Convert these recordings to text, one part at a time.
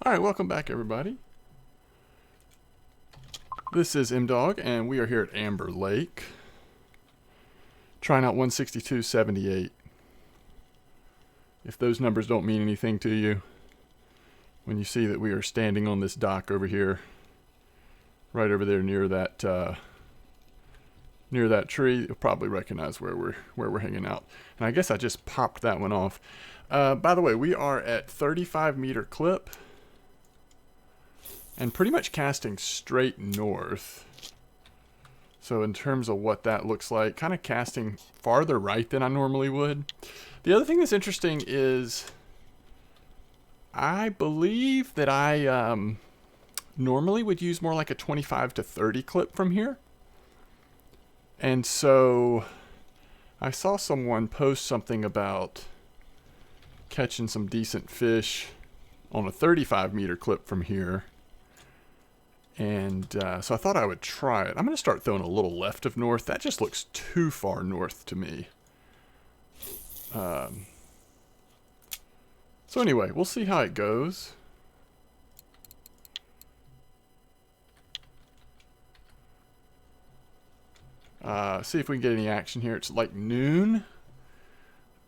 Alright, welcome back everybody. This is MDawg and we are here at Amber Lake. Trying out 162.78. If those numbers don't mean anything to you, when you see that we are standing on this dock over here, right over there near that tree, you'll probably recognize where we're hanging out. And I guess I just popped that one off. By the way, we are at 35-meter clip and pretty much casting straight north. So in terms of what that looks like, kind of casting farther right than I normally would. The other thing that's interesting is I believe that I normally would use more like a 25 to 30 clip from here. And so I saw someone post something about catching some decent fish on a 35-meter clip from here. And so I thought I would try it. I'm going to start throwing a little left of north. That just looks too far north to me. So anyway, we'll see how it goes. See if we can get any action here. It's like noon.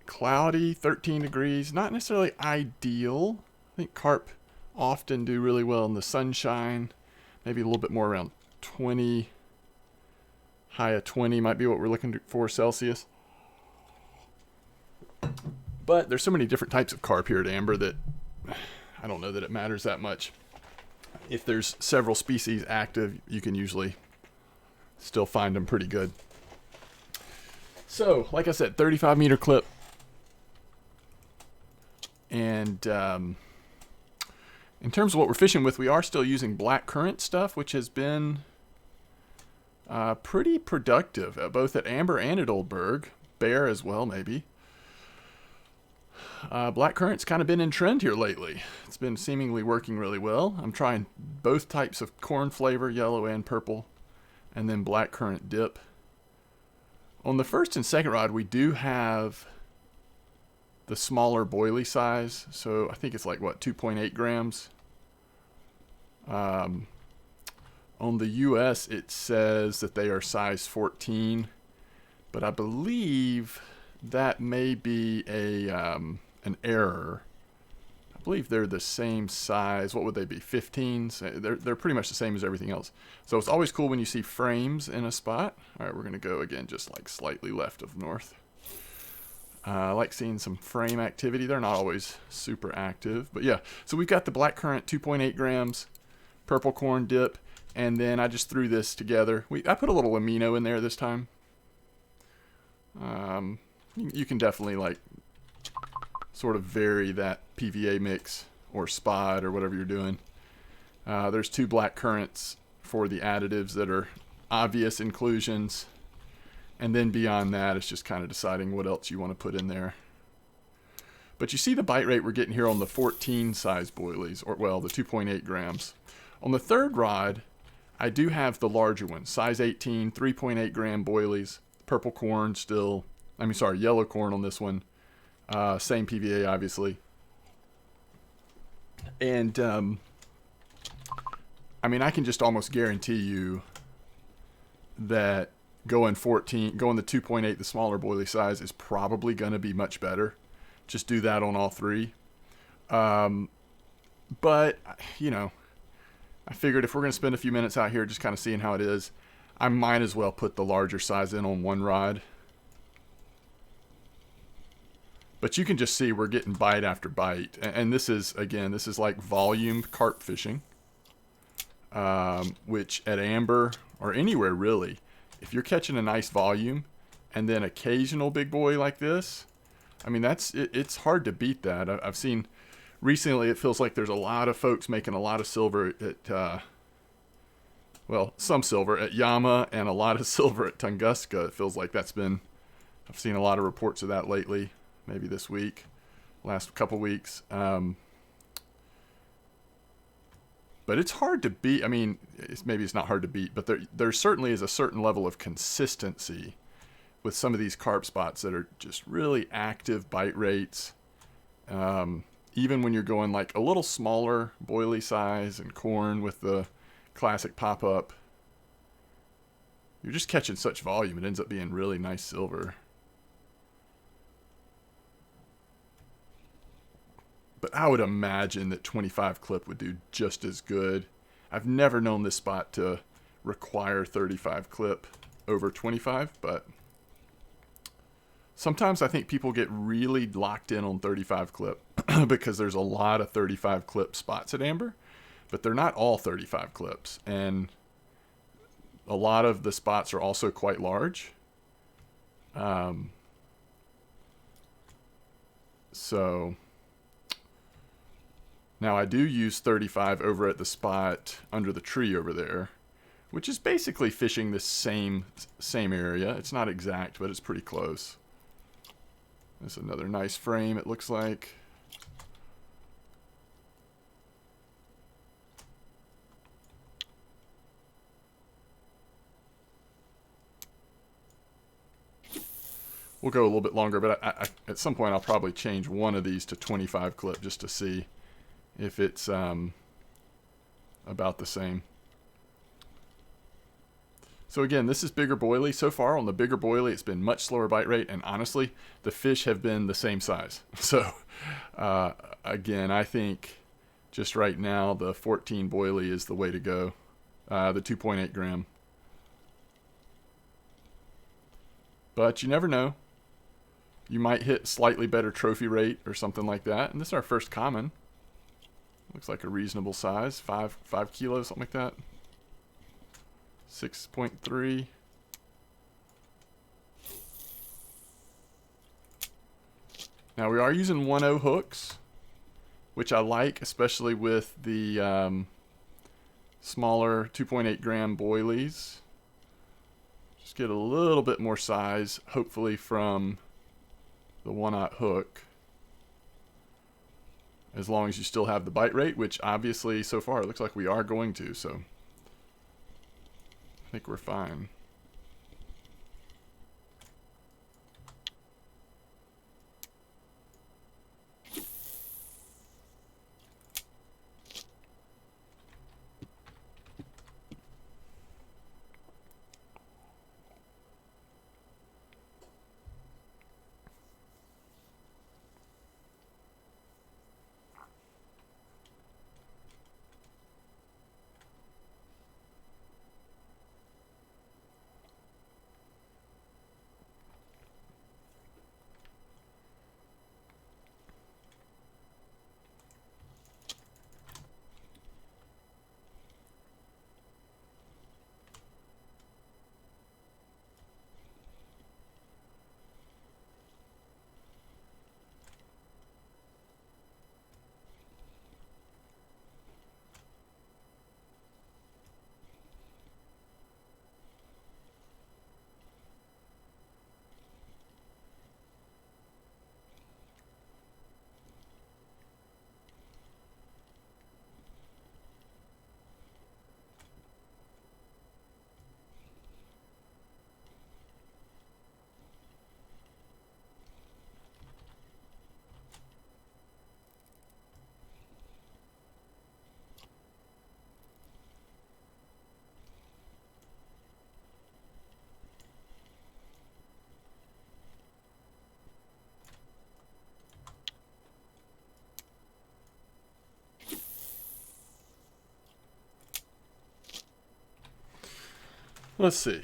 Cloudy, 13 degrees. Not necessarily ideal. I think carp often do really well in the sunshine. Maybe a little bit more around 20. High of 20 might be what we're looking for Celsius. But there's so many different types of carp here at Amber that I don't know that it matters that much. If there's several species active, you can usually still find them pretty good. So, like I said, 35-meter clip. And in terms of what we're fishing with, we are still using black currant stuff, which has been pretty productive, both at Amber and at Old Berg. Bear as well, maybe. Black currant's kind of been in trend here lately. It's been seemingly working really well. I'm trying both types of corn flavor, yellow and purple, and then black currant dip. On the first and second rod, we do have the smaller boilie size, so I think it's like, what, 2.8 grams? On the US, it says that they are size 14, but I believe that may be an error. I believe they're the same size. What would they be, 15s? They're pretty much the same as everything else. So it's always cool when you see frames in a spot. All right, we're going to go again just like slightly left of north. I like seeing some frame activity. They're not always super active, but yeah. So we've got the black currant, 2.8 grams, purple corn dip, and then I just threw this together. I put a little amino in there this time. You can definitely like sort of vary that PVA mix or spot or whatever you're doing. There's 2 black currants for the additives that are obvious inclusions. And then beyond that, it's just kind of deciding what else you want to put in there. But you see the bite rate we're getting here on the 14 size boilies, or well, the 2.8 grams. On the third rod, I do have the larger ones, size 18, 3.8 gram boilies, purple corn still, yellow corn on this one. Same PVA, obviously. And, I can just almost guarantee you that going the 2.8, the smaller boilie size, is probably going to be much better. Just do that on all 3. But, I figured if we're going to spend a few minutes out here just kind of seeing how it is, I might as well put the larger size in on one rod. But you can just see we're getting bite after bite. And this is like volume carp fishing. Which at Amber, or anywhere really, if you're catching a nice volume and then occasional big boy like this, it's hard to beat that. I've seen recently, it feels like there's a lot of folks making a lot of silver at, some silver at Yama and a lot of silver at Tunguska. It feels like I've seen a lot of reports of that lately, maybe this week, last couple weeks. But it's hard to beat. Maybe it's not hard to beat, but there certainly is a certain level of consistency with some of these carp spots that are just really active bite rates. even when you're going like a little smaller boilie size and corn with the classic pop-up, you're just catching such volume. It ends up being really nice silver. But I would imagine that 25 clip would do just as good. I've never known this spot to require 35 clip over 25, but sometimes I think people get really locked in on 35 clip because there's a lot of 35 clip spots at Amber, but they're not all 35 clips. And a lot of the spots are also quite large. So now I do use 35 over at the spot under the tree over there, which is basically fishing the same area. It's not exact, but it's pretty close. There's another nice frame, it looks like. We'll go a little bit longer, but at some point I'll probably change one of these to 25 clip just to see if it's about the same. So again, this is bigger boilie. So far on the bigger boilie, it's been much slower bite rate, and honestly, the fish have been the same size. So again, I think just right now the 14 boilie is the way to go. The 2.8 gram. But you never know. You might hit slightly better trophy rate or something like that. And this is our first common. Looks like a reasonable size, 5 kilos, something like that. 6.3. Now we are using 1.0 hooks, which I like, especially with the smaller 2.8 gram boilies. Just get a little bit more size, hopefully from the 1/0 hook. As long as you still have the bite rate, which obviously so far it looks like we are going to, so I think we're fine. Let's see.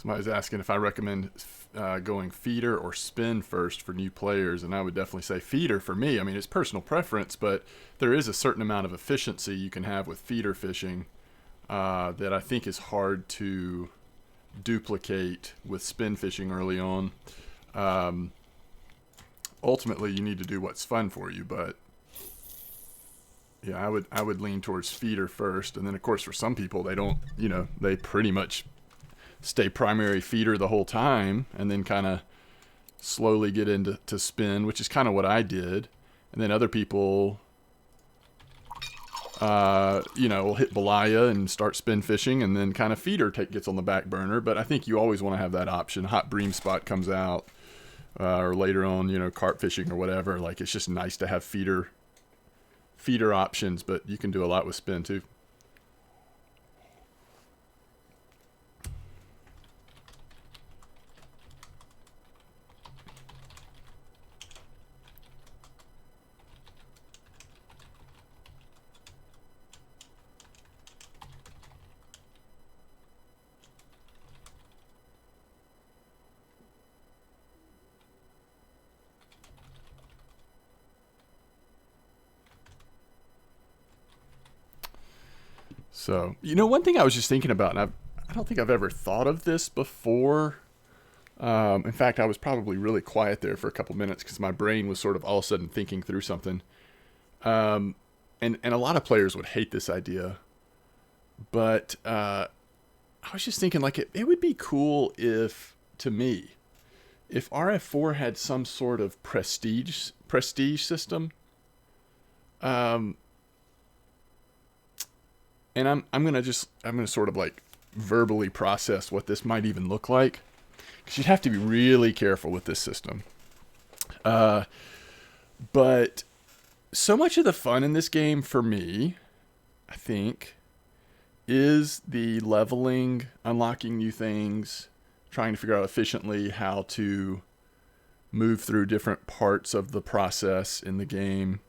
Somebody's asking if I recommend going feeder or spin first for new players, and I would definitely say feeder for me. I mean, it's personal preference, but there is a certain amount of efficiency you can have with feeder fishing. that I think is hard to duplicate with spin fishing early on. Ultimately, you need to do what's fun for you, but yeah, I would lean towards feeder first, and then of course for some people they don't, they pretty much stay primary feeder the whole time, and then kind of slowly get into spin, which is kind of what I did, and then other people, will hit Belaya and start spin fishing, and then kind of feeder gets on the back burner. But I think you always want to have that option. Hot bream spot comes out, or later on, carp fishing or whatever. Like, it's just nice to have feeder options, but you can do a lot with spin too. So, one thing I was just thinking about, and I don't think I've ever thought of this before. In fact, I was probably really quiet there for a couple minutes because my brain was sort of all of a sudden thinking through something. And a lot of players would hate this idea. But I was just thinking, like, it would be cool if RF4 had some sort of prestige system. And I'm gonna sort of like verbally process what this might even look like, because you'd have to be really careful with this system. But so much of the fun in this game for me, I think, is the leveling, unlocking new things, trying to figure out efficiently how to move through different parts of the process in the game.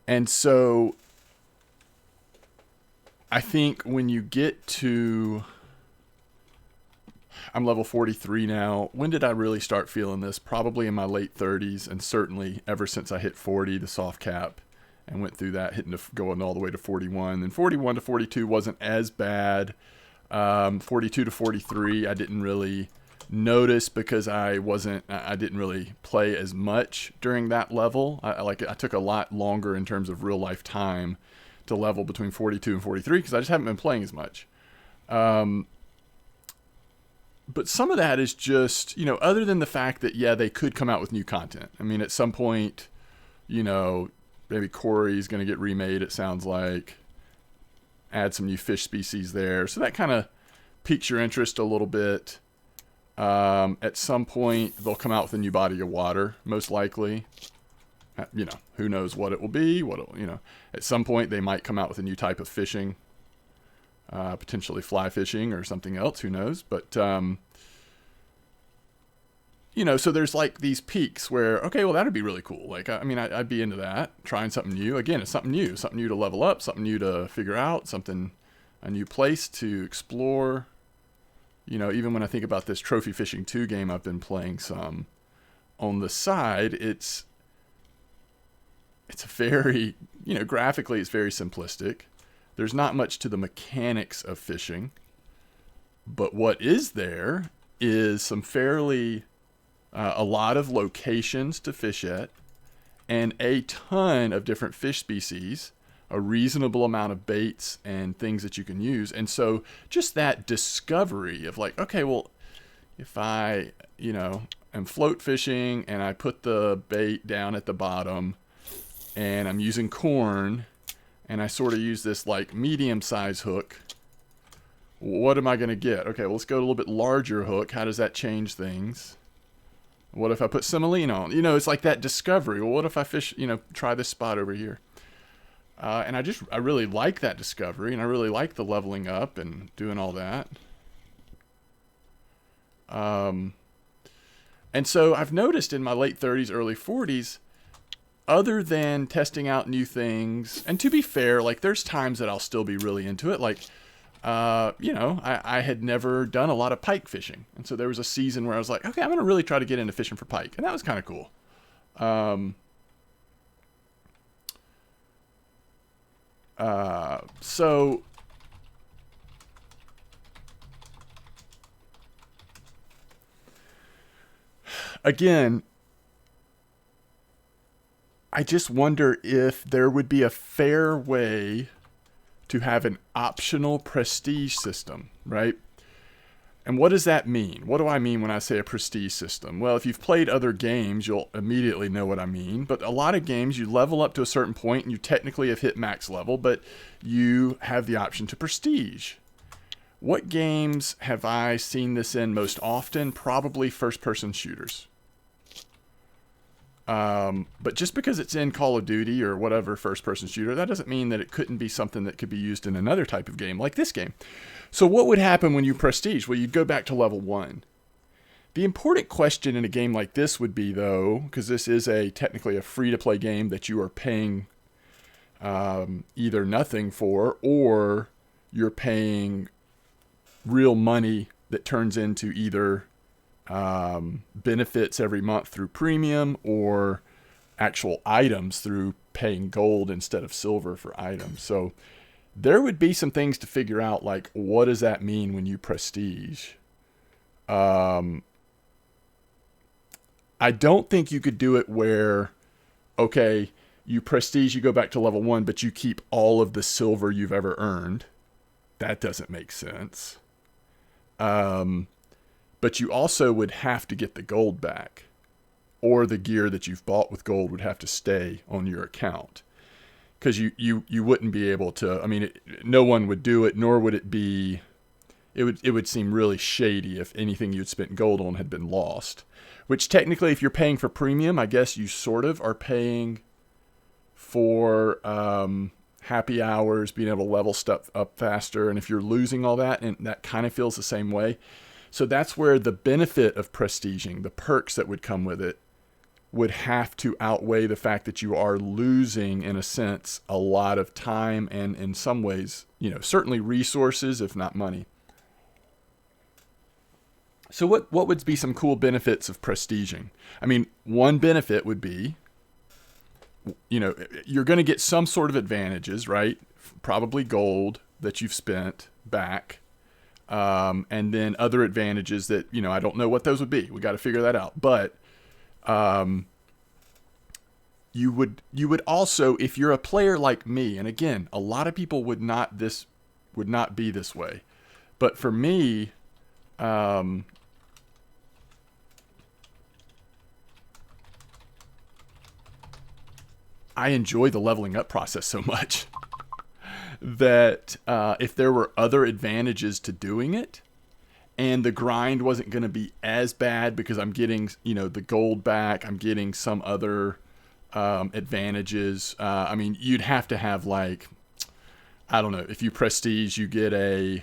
And so I think when you get to, I'm level 43 now. When did I really start feeling this? Probably in my late 30s, and certainly ever since I hit 40, the soft cap, and went through that, going all the way to 41. Then 41 to 42 wasn't as bad. 42 to 43, I didn't really notice because I didn't really play as much during that level. I took a lot longer in terms of real life time to level between 42 and 43 because I just haven't been playing as much. But some of that is just, other than the fact that, they could come out with new content. I mean, at some point, maybe Corey's going to get remade, it sounds like. Add some new fish species there. So that kind of piques your interest a little bit. At some point, they'll come out with a new body of water, most likely. Who knows what it will be. At some point, they might come out with a new type of fishing. Potentially fly fishing or something else, who knows. But, so there's like these peaks where, okay, well, that'd be really cool. Like, I'd be into that, trying something new. Again, it's something new to level up, something new to figure out, a new place to explore. Even when I think about this Trophy Fishing 2 game I've been playing some on the side, it's a very, graphically it's very simplistic. There's not much to the mechanics of fishing. But what is there is some fairly, a lot of locations to fish at, and a ton of different fish species, a reasonable amount of baits and things that you can use. And so just that discovery of like, okay, well, if I, am float fishing and I put the bait down at the bottom and I'm using corn and I sort of use this like medium size hook, what am I going to get? Okay, well, let's go to a little bit larger hook. How does that change things? What if I put Semolina on? It's like that discovery. Well, what if I fish, try this spot over here? And I really like that discovery, and I really like the leveling up and doing all that. And so I've noticed in my late 30s, early 40s, other than testing out new things, and to be fair, like there's times that I'll still be really into it. Like, I had never done a lot of pike fishing. And so there was a season where I was like, okay, I'm going to really try to get into fishing for pike. And that was kind of cool. Um, so again, I just wonder if there would be a fair way to have an optional prestige system, right? And what does that mean? What do I mean when I say a prestige system? Well, if you've played other games, you'll immediately know what I mean. But a lot of games, you level up to a certain point and you technically have hit max level, but you have the option to prestige. What games have I seen this in most often? Probably first-person shooters. But just because it's in Call of Duty or whatever first-person shooter, that doesn't mean that it couldn't be something that could be used in another type of game, like this game. So what would happen when you prestige? Well, you'd go back to level 1. The important question in a game like this would be, though, because this is technically a free-to-play game that you are paying either nothing for, or you're paying real money that turns into either benefits every month through premium or actual items through paying gold instead of silver for items. So there would be some things to figure out, like what does that mean when you prestige? I don't think you could do it where, okay, you prestige, you go back to level 1, but you keep all of the silver you've ever earned. That doesn't make sense. But you also would have to get the gold back, or the gear that you've bought with gold would have to stay on your account, because you wouldn't be able to. I mean, no one would do it, nor would it be. It would seem really shady if anything you'd spent gold on had been lost. Which technically, if you're paying for premium, I guess you sort of are paying for happy hours, being able to level stuff up faster, and if you're losing all that, and that kind of feels the same way. So that's where the benefit of prestiging, the perks that would come with it, would have to outweigh the fact that you are losing, in a sense, a lot of time and, in some ways, certainly resources, if not money. So what would be some cool benefits of prestiging? I mean, one benefit would be, you're going to get some sort of advantages, right? Probably gold that you've spent back. And then other advantages that, I don't know what those would be. We got to figure that out. But you would also, if you're a player like me, and again, a lot of people would not be this way. But for me, I enjoy the leveling up process so much that if there were other advantages to doing it, and the grind wasn't going to be as bad because I'm getting, the gold back, I'm getting some other advantages. I mean, you'd have to have, like, I don't know, if you prestige, you get a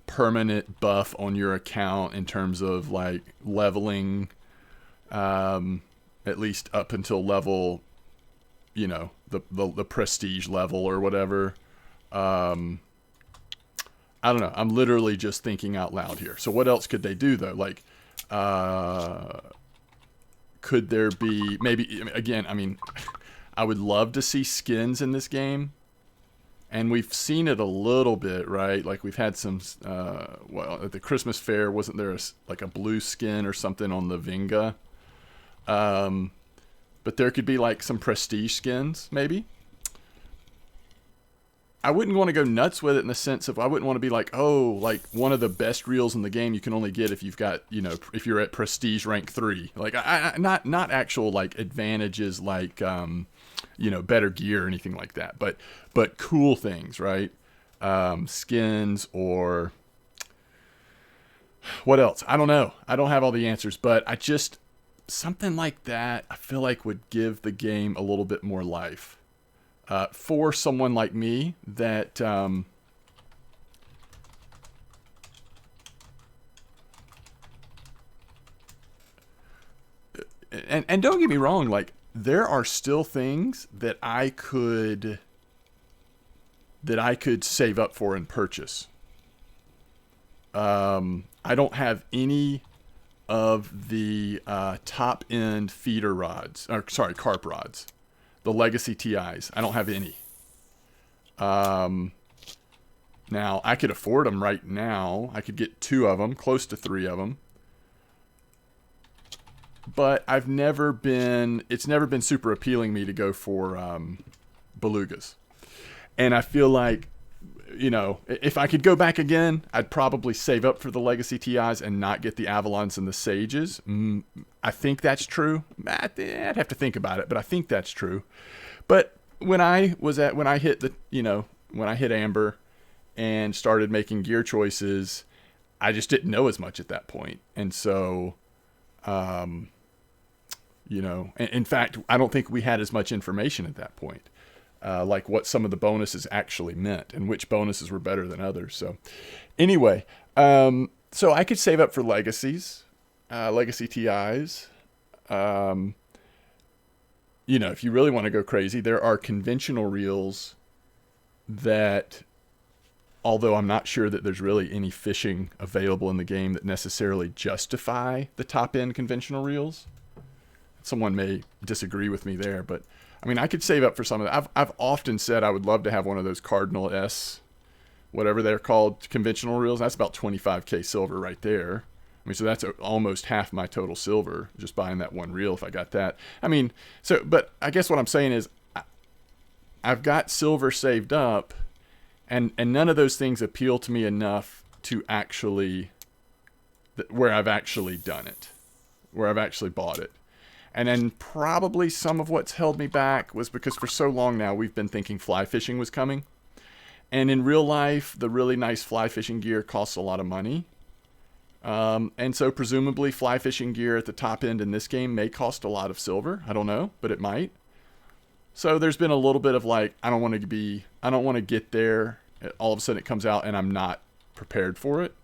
permanent buff on your account in terms of, like, leveling, at least up until level, the prestige level or whatever. I don't know. I'm literally just thinking out loud here. So what else could they do, though? Like, could there be maybe, again, I mean, I would love to see skins in this game. And we've seen it a little bit, right? Like, we've had some, at the Christmas fair, wasn't there a blue skin or something on the Vinga? But there could be, like, some prestige skins, maybe. I wouldn't want to go nuts with it in the sense of, I wouldn't want to be like, oh, like, one of the best reels in the game you can only get if you've got, if you're at prestige rank 3. Like, not actual, like, advantages like, better gear or anything like that. But cool things, right? Skins or what else? I don't know. I don't have all the answers, but something like that, I feel like would give the game a little bit more life. For someone like me that, and don't get me wrong, like, there are still things that I could save up for and purchase. I don't have any of the top end feeder rods, or sorry, carp rods, the Legacy TIs. I don't have any. Now I could afford them right now. I could get 2 of them, close to 3 of them. But it's never been super appealing me to go for belugas. And I feel like, you know, if I could go back again, I'd probably save up for the Legacy TIs and not get the Avalons and the Sages. I think that's true. I'd have to think about it, but I think that's true. But when I hit Amber and started making gear choices, I just didn't know as much at that point. And so, you know, in fact, I don't think we had as much information at that point. Like what some of the bonuses actually meant and which bonuses were better than others. So anyway, so I could save up for legacies, legacy TIs. You know, if you really want to go crazy, there are conventional reels that, although I'm not sure that there's really any fishing available in the game that necessarily justify the top end conventional reels. Someone may disagree with me there, but I mean, I could save up for some of that. I've often said I would love to have one of those Cardinal S, whatever they're called, conventional reels. That's about 25K silver right there. I mean, so that's almost half my total silver just buying that one reel if I got that. I mean, so, but I guess what I'm saying is I've got silver saved up, and none of those things appeal to me enough to actually, where I've actually done it, where I've actually bought it. And then probably some of what's held me back was because for so long now we've been thinking fly fishing was coming. And in real life, the really nice fly fishing gear costs a lot of money. And so presumably fly fishing gear at the top end in this game may cost a lot of silver. I don't know, but it might. So there's been a little bit of like, I don't want to get there. All of a sudden it comes out and I'm not prepared for it.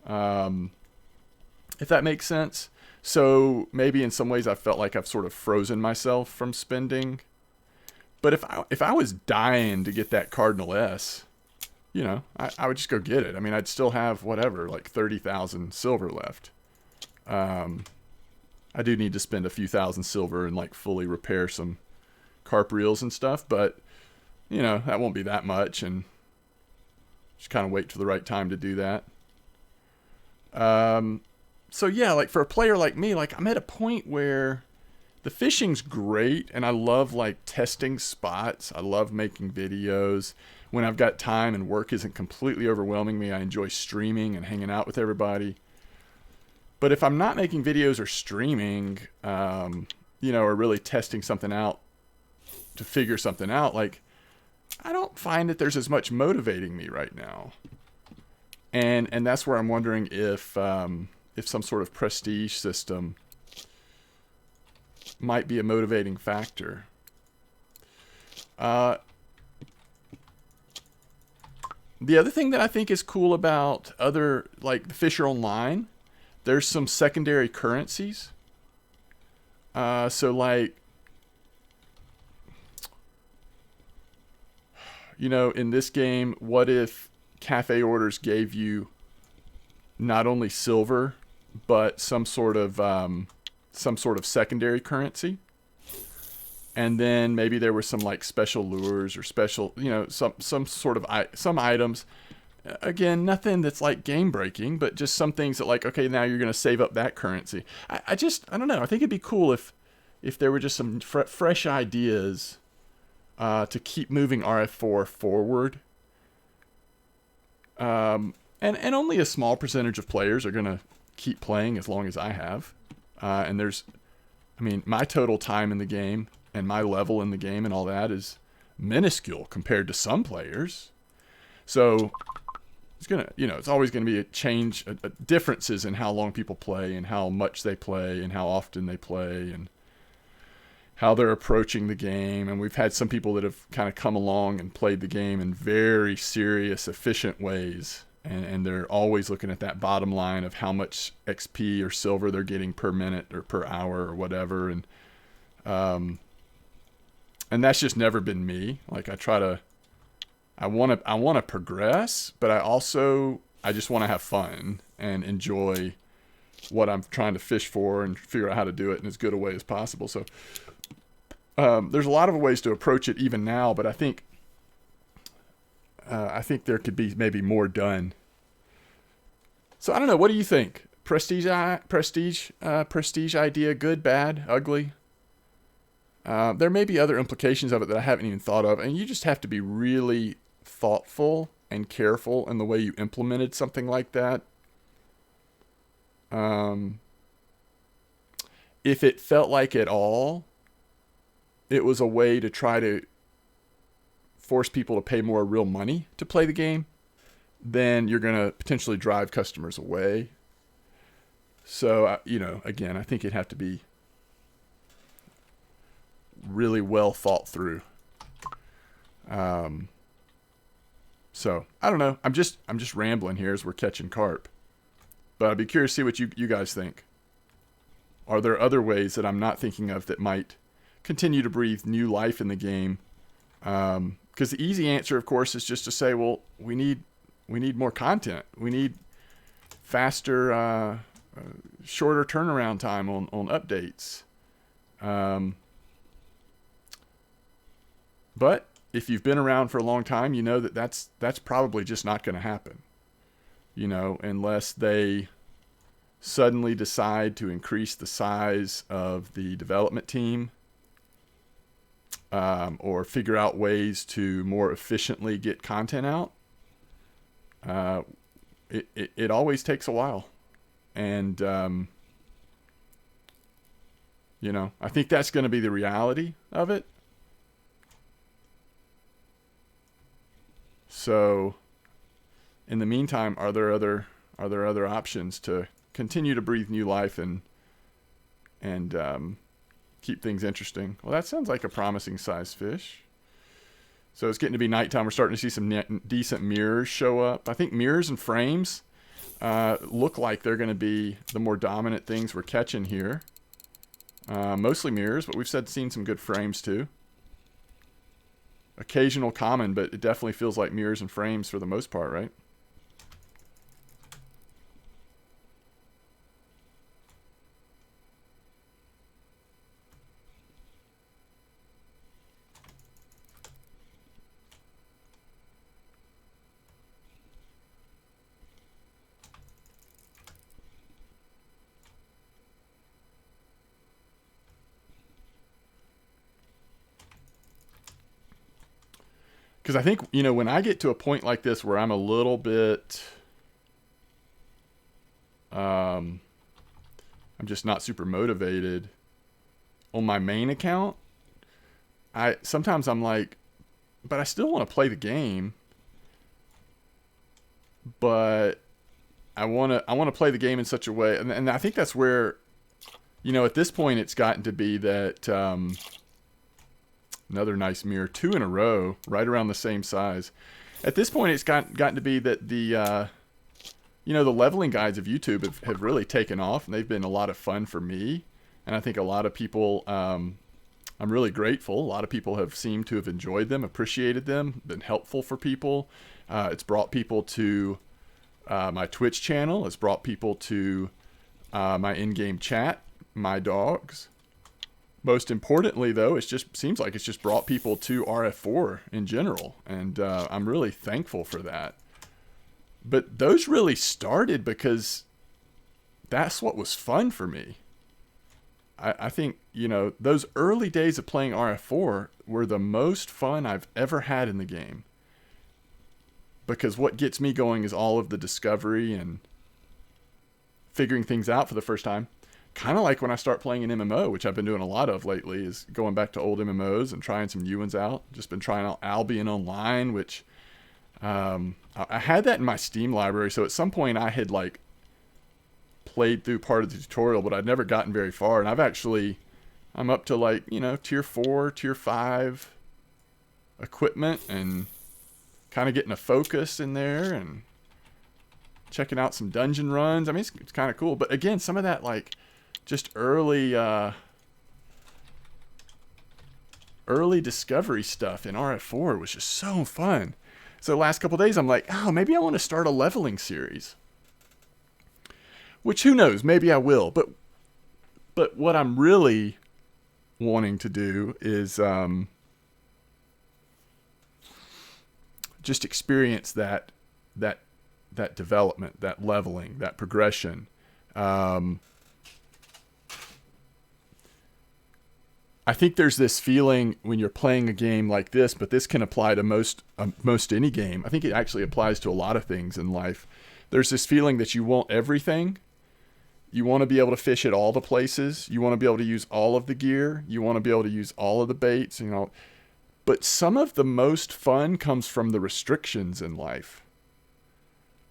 If that makes sense. So maybe in some ways I felt like I've sort of frozen myself from spending. But if I was dying to get that Cardinal S, you know, I would just go get it. I mean, I'd still have whatever, like 30,000 silver left. I do need to spend a few thousand silver and like fully repair some carp reels and stuff, but you know, that won't be that much, and just kind of wait for the right time to do that. So yeah, like for a player like me, like I'm at a point where the fishing's great and I love like testing spots. I love making videos. When I've got time and work isn't completely overwhelming me, I enjoy streaming and hanging out with everybody. But if I'm not making videos or streaming, you know, or really testing something out to figure something out, like I don't find that there's as much motivating me right now. And that's where I'm wondering if some sort of prestige system might be a motivating factor. The other thing that I think is cool about other, like the Fisher Online, there's some secondary currencies. So like, you know, in this game, what if cafe orders gave you not only silver, but some sort of secondary currency? And then maybe there were some like special lures or special, you know, some items. Again, nothing that's like game breaking, but just some things that like, okay, now you're going to save up that currency. I don't know. I think it'd be cool if there were just some fresh ideas to keep moving RF4 forward. And only a small percentage of players are going to keep playing as long as I have. And my total time in the game and my level in the game and all that is minuscule compared to some players. So it's always going to be a change, differences in how long people play and how much they play and how often they play and how they're approaching the game. And we've had some people that have kind of come along and played the game in very serious, efficient ways. And they're always looking at that bottom line of how much XP or silver they're getting per minute or per hour or whatever. And that's just never been me. Like I want to progress, but I just want to have fun and enjoy what I'm trying to fish for and figure out how to do it in as good a way as possible. So there's a lot of ways to approach it even now, but I think there could be maybe more done. So I don't know. What do you think? Prestige idea, good, bad, ugly? There may be other implications of it that I haven't even thought of, and you just have to be really thoughtful and careful in the way you implemented something like that. If it felt like at all it was a way to try to force people to pay more real money to play the game, then you're going to potentially drive customers away. So, again, I think it'd have to be really well thought through. So I don't know. I'm just rambling here as we're catching carp, but I'd be curious to see what you guys think. Are there other ways that I'm not thinking of that might continue to breathe new life in the game? Because the easy answer, of course, is just to say, well, we need more content. We need faster, shorter turnaround time on updates. But if you've been around for a long time, you know that's probably just not going to happen. Unless they suddenly decide to increase the size of the development team, or figure out ways to more efficiently get content out. It always takes a while. And, I think that's going to be the reality of it. So in the meantime, are there other options to continue to breathe new life and keep things interesting? Well, that sounds like a promising size fish. So it's getting to be nighttime. We're starting to see some decent mirrors show up. I think mirrors and frames look like they're going to be the more dominant things we're catching here. Mostly mirrors, but we've seen some good frames too. Occasional common, but it definitely feels like mirrors and frames for the most part, right? Because I think, when I get to a point like this where I'm a little bit, I'm just not super motivated on my main account, sometimes I'm like, but I still want to play the game, but I want to play the game in such a way. And I think that's where, at this point it's gotten to be that, another nice mirror, 2 in a row, right around the same size. At this point, it's gotten to be that the leveling guides of YouTube have really taken off, and they've been a lot of fun for me. And I think a lot of people, I'm really grateful. A lot of people have seemed to have enjoyed them, appreciated them, been helpful for people. It's brought people to my Twitch channel. It's brought people to my in-game chat, MDawgs. Most importantly, though, it just seems like it's just brought people to RF4 in general, and I'm really thankful for that. But those really started because that's what was fun for me. I think, those early days of playing RF4 were the most fun I've ever had in the game. Because what gets me going is all of the discovery and figuring things out for the first time. Kind of like when I start playing an MMO, which I've been doing a lot of lately, is going back to old MMOs and trying some new ones out. Just been trying out Albion Online, which I had that in my Steam library. So at some point I had played through part of the tutorial, but I'd never gotten very far. And I'm up to tier 4, tier 5 equipment, and kind of getting a focus in there and checking out some dungeon runs. I mean, it's kind of cool. But again, some of that just early discovery stuff in RF4 was just so fun. So the last couple days I'm like, oh, maybe I want to start a leveling series. which who knows, maybe I will. But what I'm really wanting to do is just experience that development, that leveling, that progression. I think there's this feeling when you're playing a game like this, but this can apply to most any game. I think it actually applies to a lot of things in life. There's this feeling that you want everything. You want to be able to fish at all the places. You want to be able to use all of the gear. You want to be able to use all of the baits, you know. But some of the most fun comes from the restrictions in life.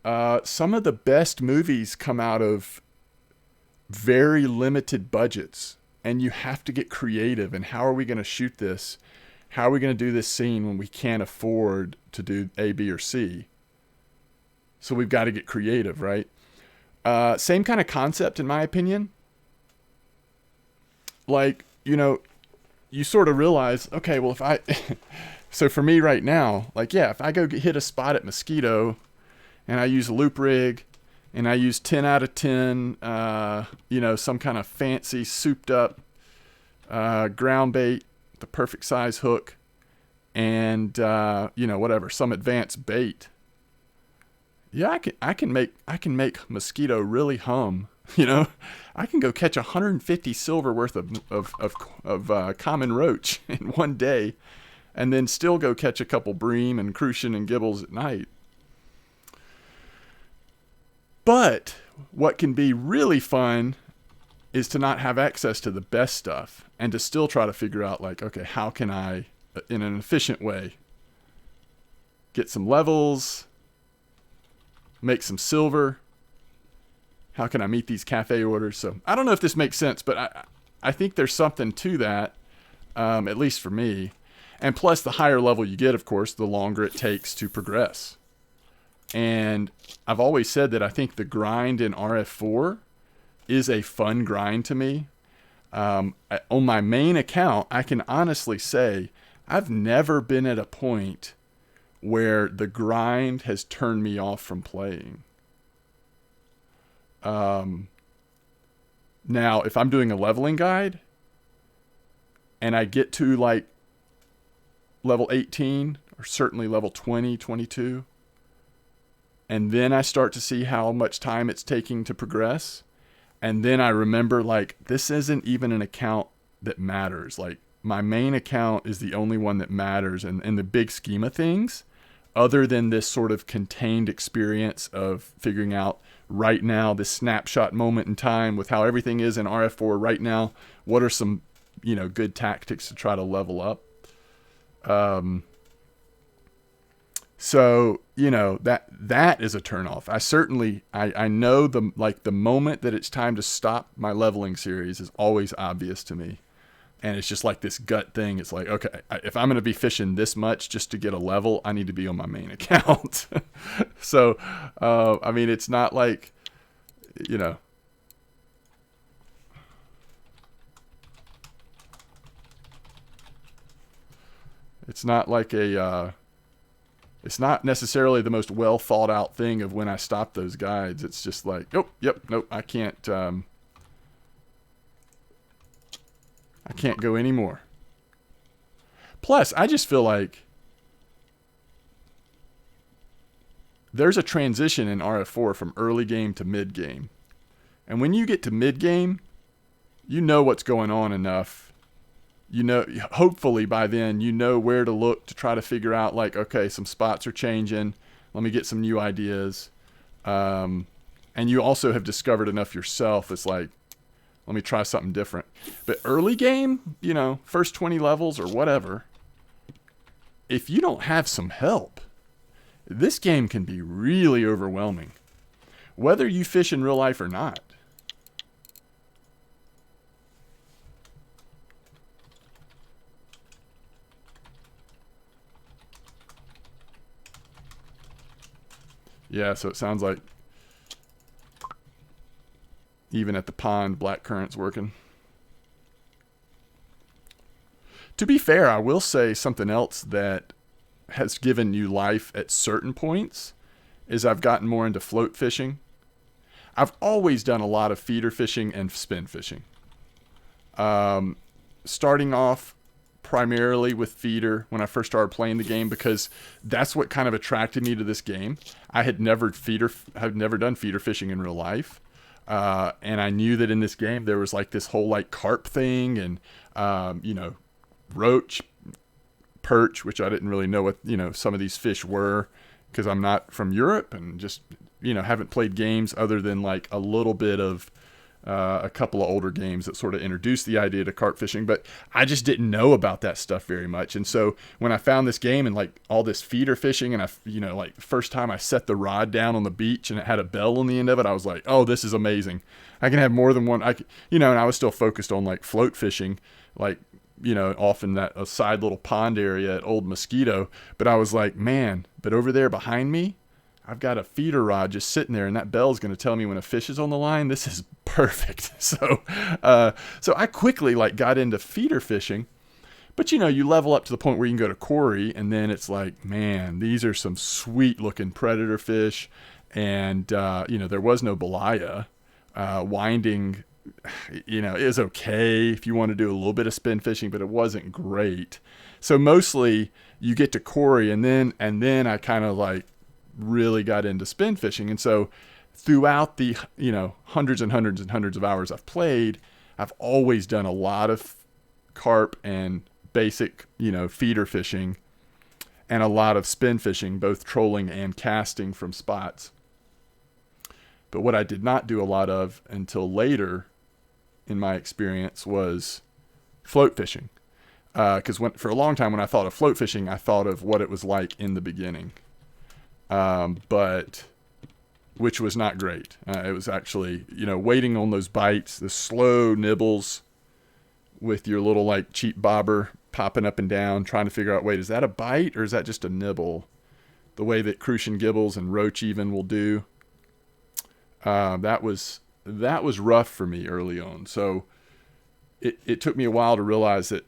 Some of the best movies come out of very limited budgets. And you have to get creative. And how are we going to shoot this? How are we going to do this scene when we can't afford to do A, B, or C? So we've got to get creative, right? Same kind of concept, in my opinion. Like, you know, you sort of realize, okay, well, if I... so for me right now, like, yeah, if I go hit a spot at Mosquito and I use a loop rig... and I use 10 out of 10, you know, some kind of fancy souped up ground bait, the perfect size hook, and you know, whatever, some advanced bait. Yeah, I can make Mosquito really hum. You know, I can go catch 150 silver worth of common roach in one day, and then still go catch a couple bream and crucian and gibbles at night. But what can be really fun is to not have access to the best stuff and to still try to figure out, like, okay, how can I, in an efficient way, get some levels, make some silver? How can I meet these cafe orders? So I don't know if this makes sense, but I think there's something to that, at least for me. And plus, the higher level you get, of course, the longer it takes to progress. And I've always said that I think the grind in RF4 is a fun grind to me. On my main account, I can honestly say I've never been at a point where the grind has turned me off from playing. Now, if I'm doing a leveling guide and I get to like level 18 or certainly level 20, 22, and then I start to see how much time it's taking to progress. And then I remember, like, this isn't even an account that matters. Like, my main account is the only one that matters in the big scheme of things, other than this sort of contained experience of figuring out right now, this snapshot moment in time with how everything is in RF4 right now. What are some, you know, good tactics to try to level up? So, you know, that is a turnoff. I know the moment that it's time to stop my leveling series is always obvious to me. And it's just like this gut thing. It's like, okay, if I'm going to be fishing this much just to get a level, I need to be on my main account. So, I mean, it's not like, you know, it's not like it's not necessarily the most well thought out thing of when I stop those guides. It's just like, oh, yep, nope, I can't go anymore. Plus, I just feel like there's a transition in RF4 from early game to mid game. And when you get to mid game, you know what's going on enough. You know, hopefully by then, you know where to look to try to figure out, like, okay, some spots are changing. Let me get some new ideas. And you also have discovered enough yourself. It's like, let me try something different. But early game, you know, first 20 levels or whatever, if you don't have some help, this game can be really overwhelming, whether you fish in real life or not. Yeah, so it sounds like even at the pond, blackcurrant's working. To be fair, I will say something else that has given new life at certain points is I've gotten more into float fishing. I've always done a lot of feeder fishing and spin fishing. Starting off primarily with feeder when I first started playing the game, because that's what kind of attracted me to this game. I had never done feeder fishing in real life. And I knew that in this game there was like this whole like carp thing and, roach, perch, which I didn't really know what, some of these fish were, because I'm not from Europe and just, haven't played games other than like a little bit of a couple of older games that sort of introduced the idea to carp fishing, but I just didn't know about that stuff very much. And so when I found this game and like all this feeder fishing, and like the first time I set the rod down on the beach and it had a bell on the end of it, I was like, oh, this is amazing. I can have more than one. And I was still focused on like float fishing, like, off in that a side little pond area at Old Mosquito. But I was like, man, but over there behind me, I've got a feeder rod just sitting there, and that bell's going to tell me when a fish is on the line. This is perfect. So I quickly like got into feeder fishing, but you level up to the point where you can go to Corey, and then it's like, man, these are some sweet looking predator fish. And, there was no Belaya. Winding, is okay if you want to do a little bit of spin fishing, but it wasn't great. So mostly you get to Corey, and then I kind of like really got into spin fishing. And so throughout the, hundreds and hundreds and hundreds of hours I've played, I've always done a lot of carp and basic, feeder fishing, and a lot of spin fishing, both trolling and casting from spots. But what I did not do a lot of until later in my experience was float fishing. Because for a long time when I thought of float fishing, I thought of what it was like in the beginning. But which was not great. It was actually, waiting on those bites, the slow nibbles with your little like cheap bobber popping up and down, trying to figure out, wait, is that a bite or is that just a nibble? The way that crucian gibbles and roach even will do. That was rough for me early on. So it took me a while to realize that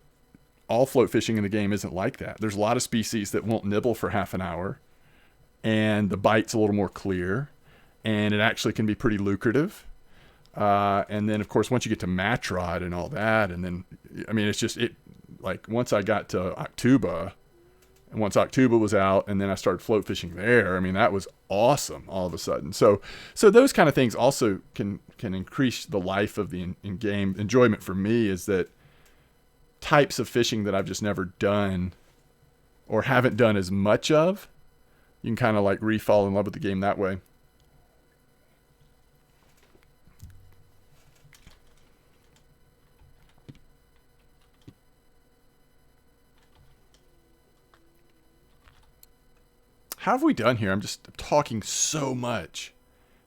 all float fishing in the game isn't like that. There's a lot of species that won't nibble for half an hour, and the bite's a little more clear, and it actually can be pretty lucrative. And then of course, once you get to match rod and all that, and then, it's just, like once I got to Octuba, and once Octuba was out, and then I started float fishing there, that was awesome all of a sudden. So those kind of things also can increase the life of the in-game enjoyment for me, is that types of fishing that I've just never done or haven't done as much of, you can kind of like re-fall in love with the game that way. How have we done here? I'm just talking so much.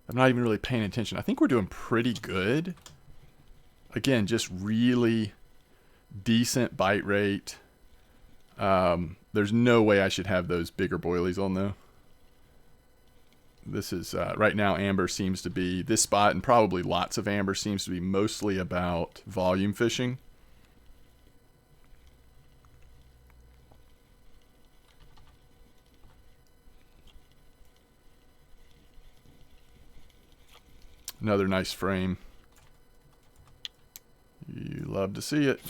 I'm not even really paying attention. I think we're doing pretty good. Again, just really decent bite rate. There's no way I should have those bigger boilies on though. This is, right now, amber seems to be, this spot, and probably lots of amber, seems to be mostly about volume fishing. Another nice frame. You love to see it.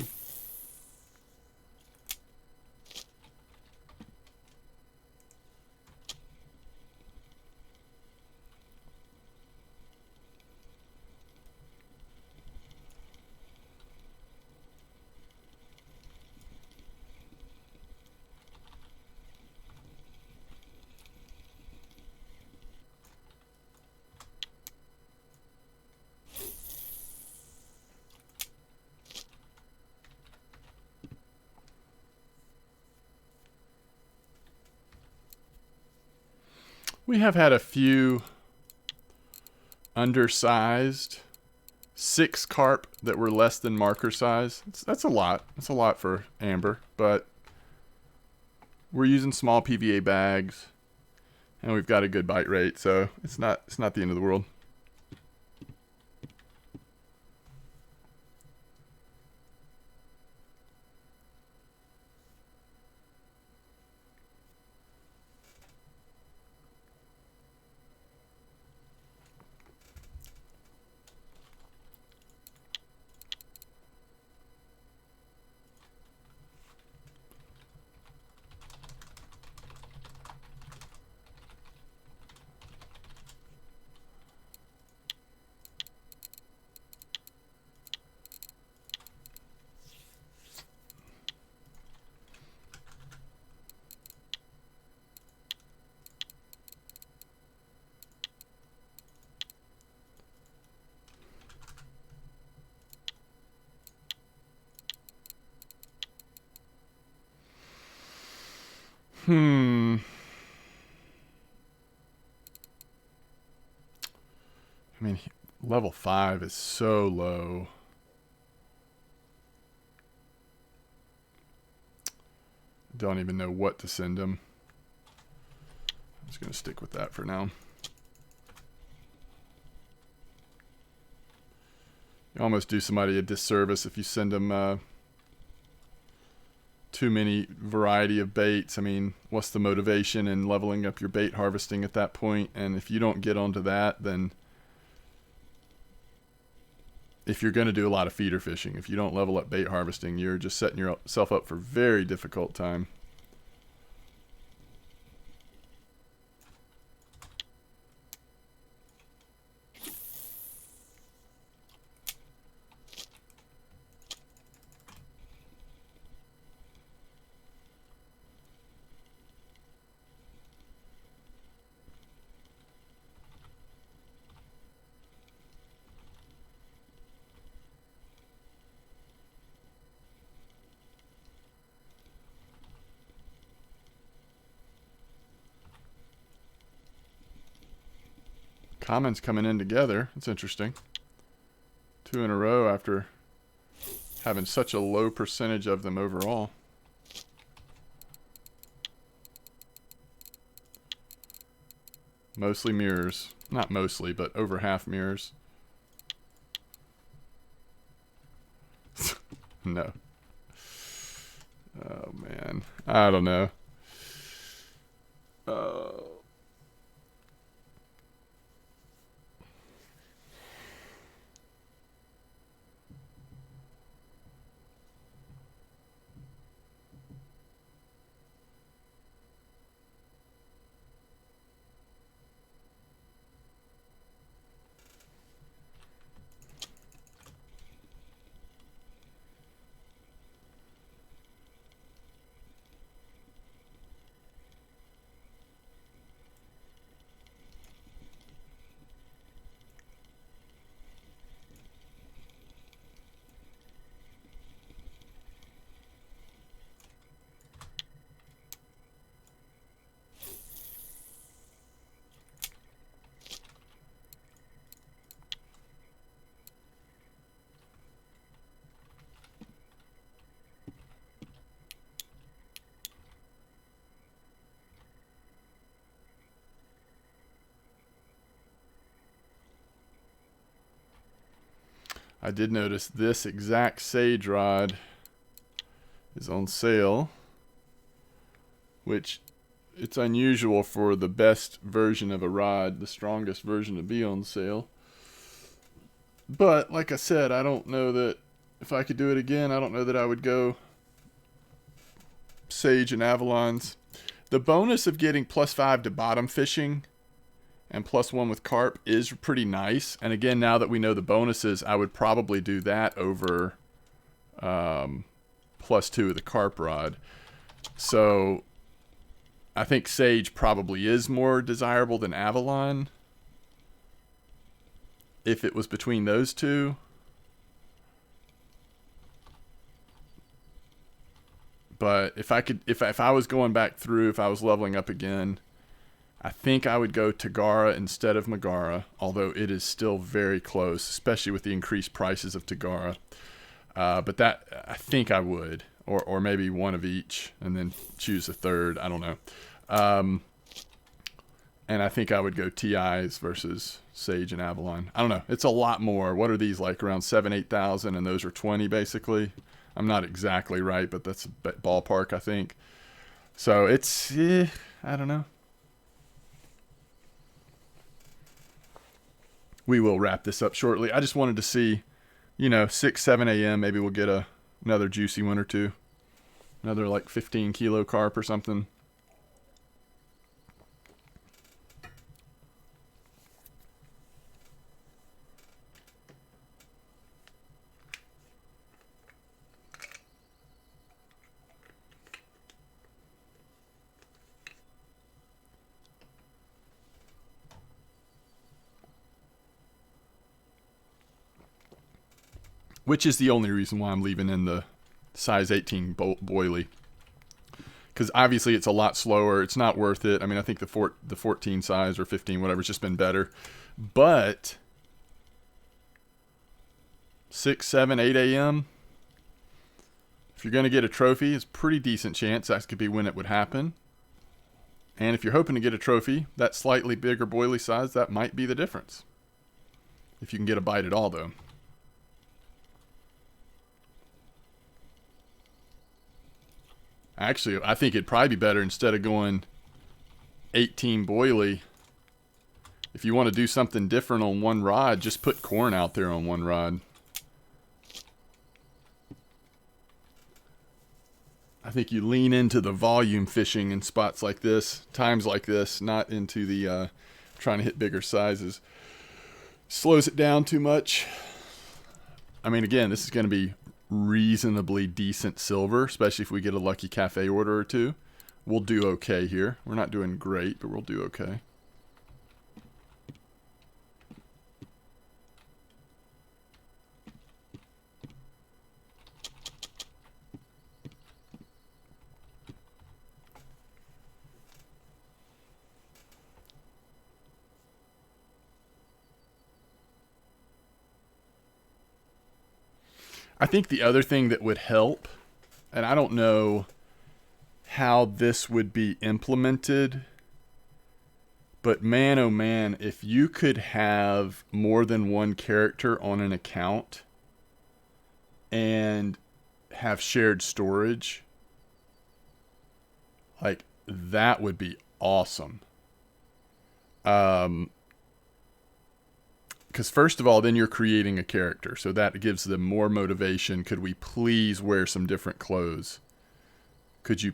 We have had a few undersized 6 carp that were less than marker size. That's a lot. That's a lot for amber, but we're using small PVA bags, and we've got a good bite rate, so it's not the end of the world. I mean, level 5 is so low. Don't even know what to send him. I'm just going to stick with that for now. You almost do somebody a disservice if you send them too many variety of baits. I mean, what's the motivation in leveling up your bait harvesting at that point? And if you don't get onto that, then if you're going to do a lot of feeder fishing, if you don't level up bait harvesting, you're just setting yourself up for a very difficult time. Commons coming in together. That's interesting. 2 in a row after having such a low percentage of them overall. Mostly mirrors. Not mostly, but over half mirrors. No. Oh, man. I don't know. I did notice this exact sage rod is on sale, which it's unusual for the best version of a rod, the strongest version, to be on sale. But like I said, I don't know that if I could do it again, I don't know that I would go sage and Avalons. The bonus of getting +5 to bottom fishing and +1 with carp is pretty nice. And again, now that we know the bonuses, I would probably do that over +2 of the carp rod. So I think sage probably is more desirable than Avalon if it was between those two. But if I could, if I was going back through, if I was leveling up again, I think I would go Tagara instead of Megara, although it is still very close, especially with the increased prices of Tagara. But that, I think I would, or maybe one of each, and then choose a third. I don't know. And I think I would go TIs versus Sage and Avalon. I don't know. It's a lot more. What are these, like around 7,000-8,000, and those are 20 basically? I'm not exactly right, but that's a ballpark, I think. So it's, I don't know. We will wrap this up shortly. I just wanted to see, 6, 7 a.m. Maybe we'll get another juicy one or two. Another like 15 kilo carp or something. Which is the only reason why I'm leaving in the size 18 boilie. because obviously it's a lot slower. It's not worth it. I mean, I think the 14 size or 15, whatever, it's just been better. But 6, 7, 8 a.m., if you're going to get a trophy, it's a pretty decent chance that could be when it would happen. And if you're hoping to get a trophy, that slightly bigger boilie size, that might be the difference. If you can get a bite at all, though. Actually, I think it'd probably be better instead of going 18 boilie. If you want to do something different on one rod, just put corn out there on one rod. I think you lean into the volume fishing in spots like this, times like this, not into the trying to hit bigger sizes. Slows it down too much. I mean, again, this is going to be reasonably decent silver, especially if we get a lucky cafe order or two. We'll do okay here. We're not doing great, but we'll do okay. I think the other thing that would help, and I don't know how this would be implemented, but man, oh man, if you could have more than one character on an account and have shared storage, like, that would be awesome. Because first of all, then you're creating a character, so that gives them more motivation. Could we please wear some different clothes? Could you,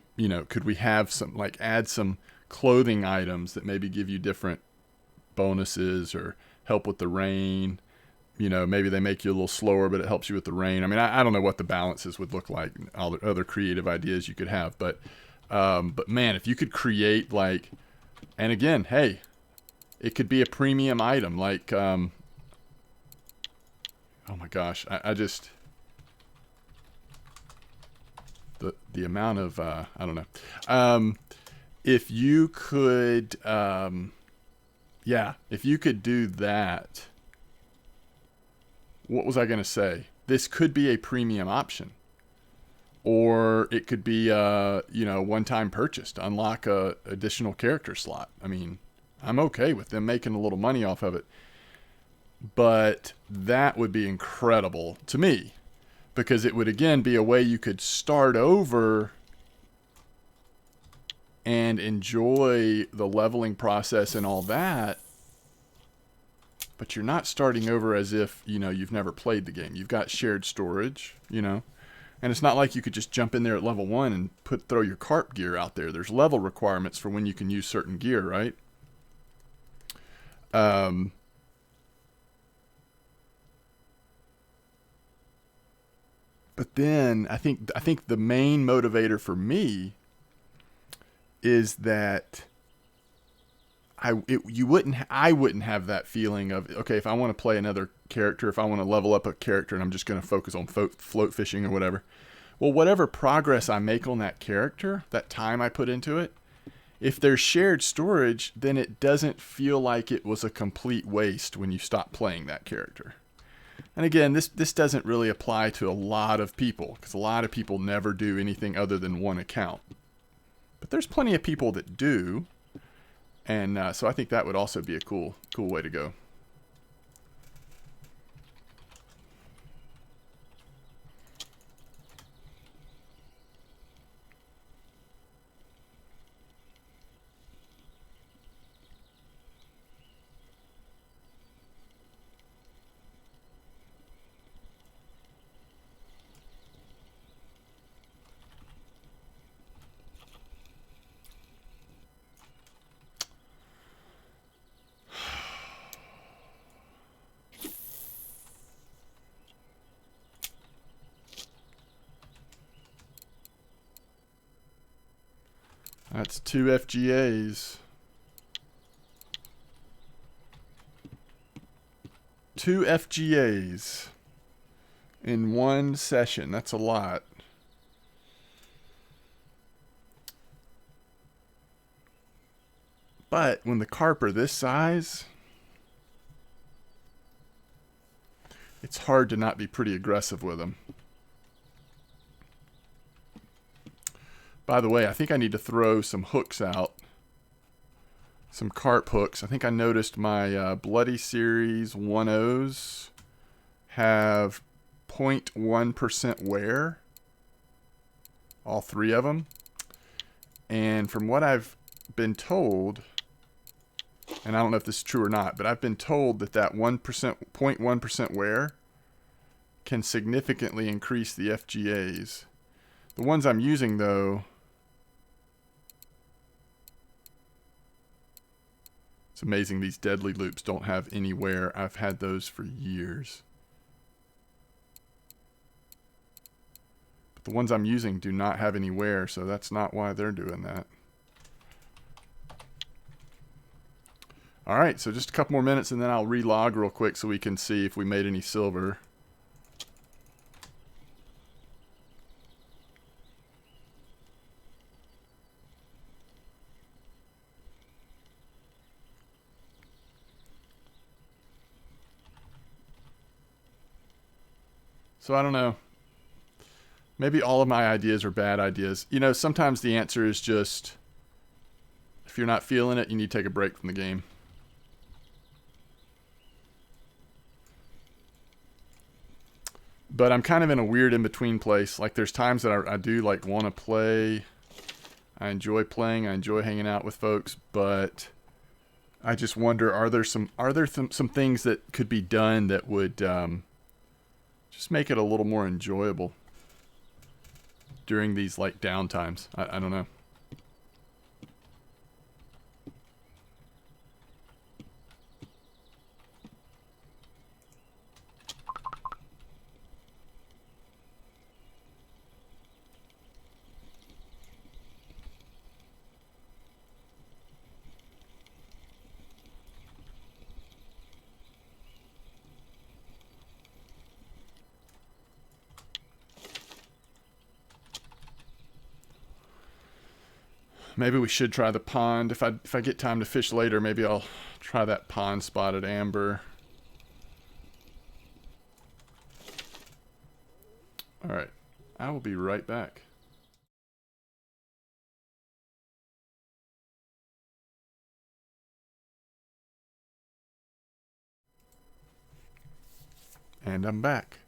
could we have some, like, add some clothing items that maybe give you different bonuses or help with the rain? Maybe they make you a little slower, but it helps you with the rain. I mean, I don't know what the balances would look like, all the other creative ideas you could have, but man, if you could create, like, and again, hey, it could be a premium item, like, oh my gosh, I just, the amount of, I don't know. If you could, if you could do that, what was I going to say? This could be a premium option. Or it could be, one-time purchase to unlock a additional character slot. I mean, I'm okay with them making a little money off of it. But that would be incredible to me, because it would, again, be a way you could start over and enjoy the leveling process and all that, but you're not starting over as if, you've never played the game. You've got shared storage, and it's not like you could just jump in there at level 1 and throw your carp gear out there. There's level requirements for when you can use certain gear, right? But then I think the main motivator for me is that I wouldn't have that feeling of, okay, if I want to play another character, if I want to level up a character and I'm just going to focus on float fishing or whatever. Well, whatever progress I make on that character, that time I put into it, if there's shared storage, then it doesn't feel like it was a complete waste when you stop playing that character. And again, this doesn't really apply to a lot of people, because a lot of people never do anything other than one account. But there's plenty of people that do, and so I think that would also be a cool way to go. That's 2 FGAs. 2 FGAs in one session. That's a lot. But when the carp are this size, it's hard to not be pretty aggressive with them. By the way, I think I need to throw some hooks out. Some carp hooks. I think I noticed my Bloody Series 1.0s have 0.1% wear. All three of them. And from what I've been told, and I don't know if this is true or not, but I've been told that 0.1% wear can significantly increase the FGAs. The ones I'm using, though, it's amazing these deadly loops don't have any wear. I've had those for years. But the ones I'm using do not have any wear, so that's not why they're doing that. All right, so just a couple more minutes and then I'll relog real quick so we can see if we made any silver. So I don't know. Maybe all of my ideas are bad ideas. You know, sometimes the answer is just, if you're not feeling it, you need to take a break from the game. But I'm kind of in a weird in-between place. Like, there's times that I do like want to play. I enjoy playing. I enjoy hanging out with folks. But I just wonder, are there some things that could be done that would just make it a little more enjoyable during these like downtimes? I don't know. Maybe we should try the pond. If I get time to fish later, maybe I'll try that pond spotted amber. All right, I will be right back. And I'm back.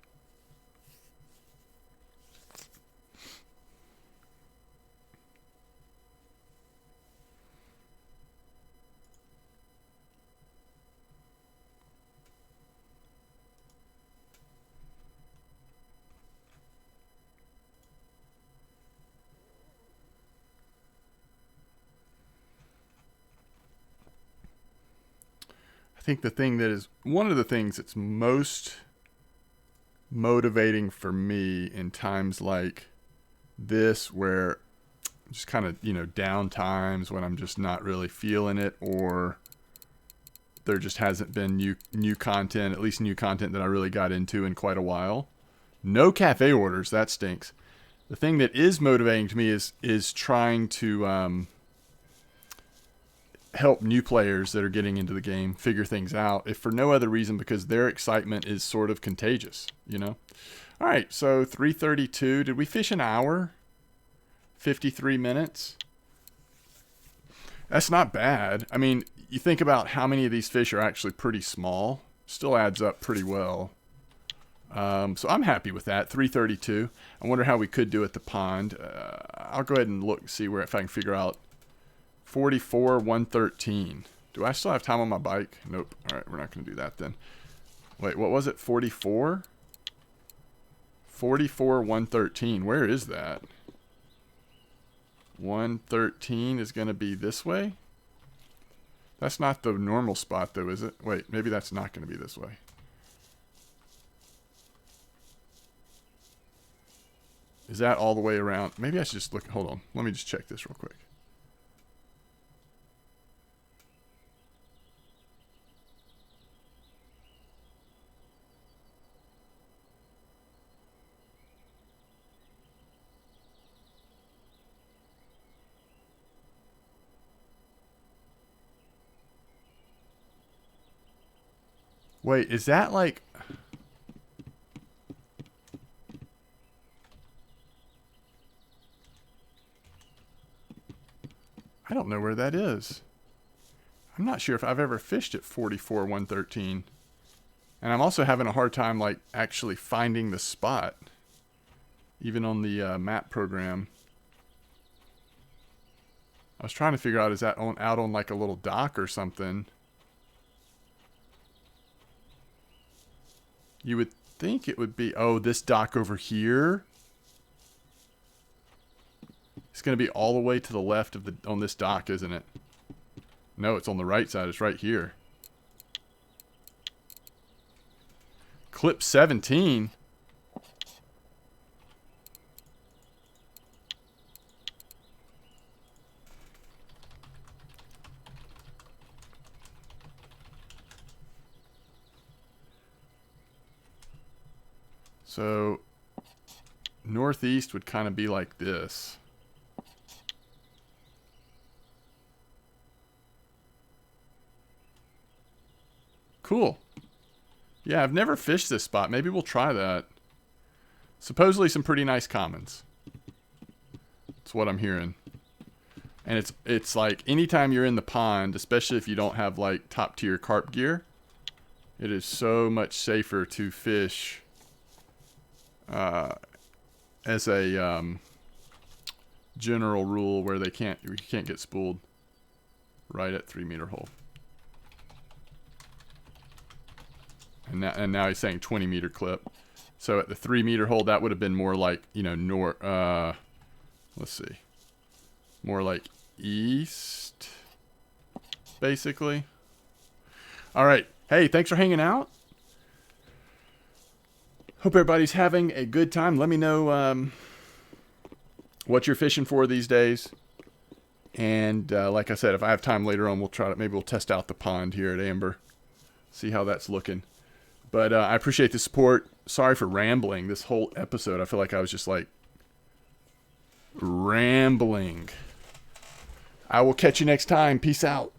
I think the thing that is one of the things that's most motivating for me in times like this, where just kind of, you know, down times when I'm just not really feeling it, or there just hasn't been new content, at least new content that I really got into in quite a while. No cafe orders, that stinks. The thing that is motivating to me is trying to help new players that are getting into the game figure things out, if for no other reason because their excitement is sort of contagious, you know? All right, so 3:32. Did we fish an hour? 53 minutes? That's not bad. I mean, you think about how many of these fish are actually pretty small. Still adds up pretty well. So I'm happy with that. 3:32. I wonder how we could do at the pond. I'll go ahead and look, see where if I can figure out 44, 113. Do I still have time on my bike? Nope. All right, we're not going to do that then. Wait, what was it? 44? 44, 113. Where is that? 113 is going to be this way? That's not the normal spot though, is it? Wait, maybe that's not going to be this way. Is that all the way around? Maybe I should just look. Hold on. Let me just check this real quick. Wait, is that like... I don't know where that is. I'm not sure if I've ever fished at 44, 113. And I'm also having a hard time, like, actually finding the spot. Even on the map program. I was trying to figure out, is that out on, like, a little dock or something? You would think it would be... Oh, this dock over here? It's going to be all the way to the left of on this dock, isn't it? No, it's on the right side. It's right here. Clip 17. So, northeast would kind of be like this. Cool. Yeah, I've never fished this spot. Maybe we'll try that. Supposedly some pretty nice commons. That's what I'm hearing. And it's like anytime you're in the pond, especially if you don't have like top tier carp gear, it is so much safer to fish as a general rule where you can't get spooled right at 3 meter hole. And now he's saying 20 meter clip. So at the 3 meter hole, that would have been more like, you know, let's see. More like east, basically. All right. Hey, thanks for hanging out. Hope everybody's having a good time. Let me know what you're fishing for these days. And like I said, if I have time later on, maybe we'll test out the pond here at Amber. See how that's looking. But I appreciate the support. Sorry for rambling this whole episode. I feel like I was just like rambling. I will catch you next time. Peace out.